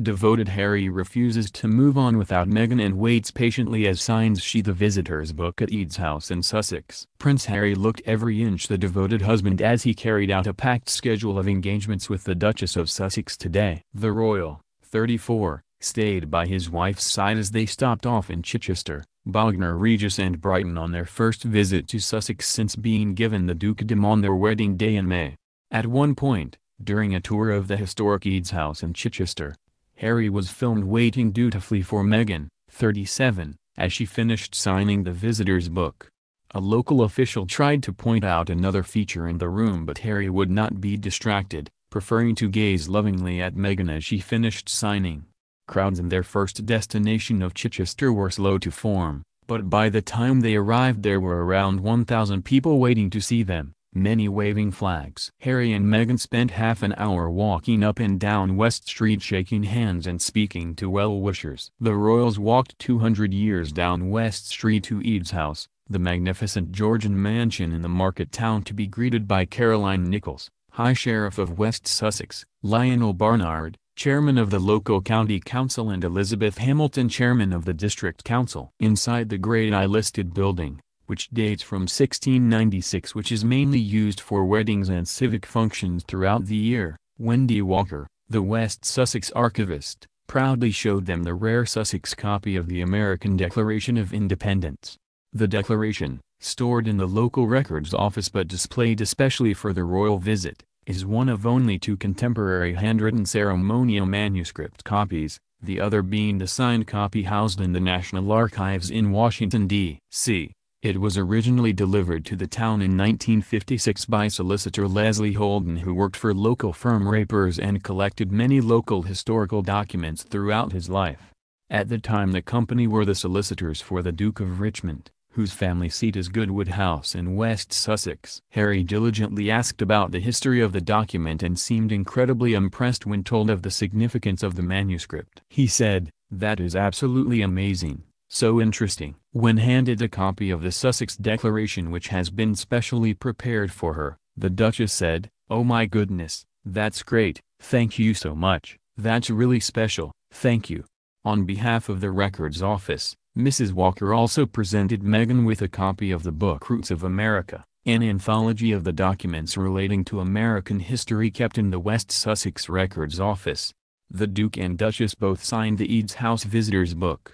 Devoted Harry refuses to move on without Meghan and waits patiently as signs she the visitors book at Eads House in Sussex. Prince Harry looked every inch the devoted husband as he carried out a packed schedule of engagements with the Duchess of Sussex today. The royal, 34, stayed by his wife's side as they stopped off in Chichester, Bognor Regis and Brighton on their first visit to Sussex since being given the dukedom on their wedding day in May. At one point, during a tour of the historic Eads House in Chichester, Harry was filmed waiting dutifully for Meghan, 37, as she finished signing the visitor's book. A local official tried to point out another feature in the room but Harry would not be distracted, preferring to gaze lovingly at Meghan as she finished signing. Crowds in their first destination of Chichester were slow to form, but by the time they arrived there were around 1,000 people waiting to see them, many waving flags. Harry and Meghan spent half an hour walking up and down West Street shaking hands and speaking to well-wishers. The royals walked 200 years down West Street to Eads House, the magnificent Georgian mansion in the market town, to be greeted by Caroline Nichols, High Sheriff of West Sussex, Lionel Barnard, Chairman of the local county council, and Elizabeth Hamilton, Chairman of the district council. Inside the Great I-listed building, which dates from 1696, which is mainly used for weddings and civic functions throughout the year, Wendy Walker, the West Sussex archivist, proudly showed them the rare Sussex copy of the American Declaration of Independence. The declaration, stored in the local records office but displayed especially for the royal visit, is one of only two contemporary handwritten ceremonial manuscript copies, the other being the signed copy housed in the National Archives in Washington, D.C. It was originally delivered to the town in 1956 by solicitor Leslie Holden, who worked for local firm Rapers and collected many local historical documents throughout his life. At the time the company were the solicitors for the Duke of Richmond, whose family seat is Goodwood House in West Sussex. Harry diligently asked about the history of the document and seemed incredibly impressed when told of the significance of the manuscript. He said, "That is absolutely amazing. So interesting." When handed a copy of the Sussex Declaration which has been specially prepared for her, the Duchess said, "Oh my goodness, that's great, thank you so much, that's really special, thank you." On behalf of the Records Office, Mrs. Walker also presented Meghan with a copy of the book Roots of America, an anthology of the documents relating to American history kept in the West Sussex Records Office. The Duke and Duchess both signed the Eads House Visitors Book.